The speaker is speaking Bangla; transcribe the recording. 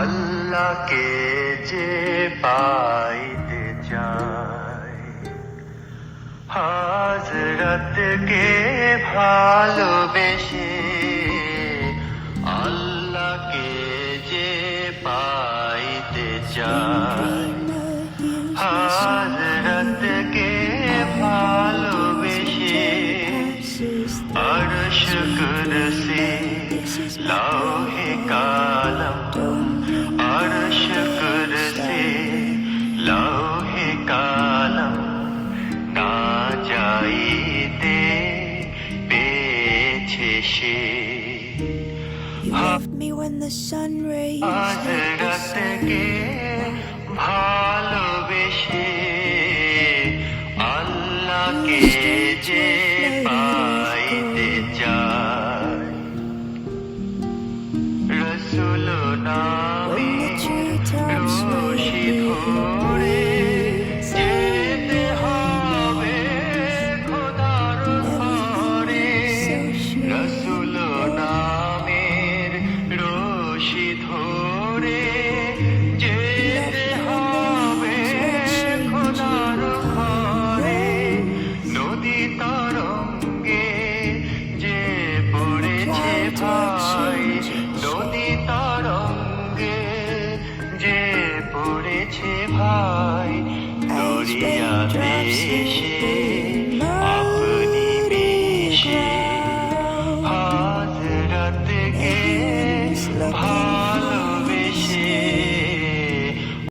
আল্লাহকে যে পাইতে চাই, হযরতকে ভালোবেসে। আল্লাহকে যে পাইতে চাই, হযরতকে ভালোবেসে। আরশ কুরসি লৌহে কালাম, আরশ কুরসি লৌহে কালাম, না যাইতে পেয়েছে সে। You left me when the sun rays হযরতকে ভালোবেসে। আল্লাহকে যে পাইতে চাই, রসুল নামে রশি ধরে যেতে হবে খোদার ঘরে। রসুল নামের রশি ধরে যেতে হবে খোদার ঘরে। নদী তরঙ্গে যে পড়েছে ভাই, নদী তরঙ্গে যে পড়েছে ভাই, দরিয়াতে সে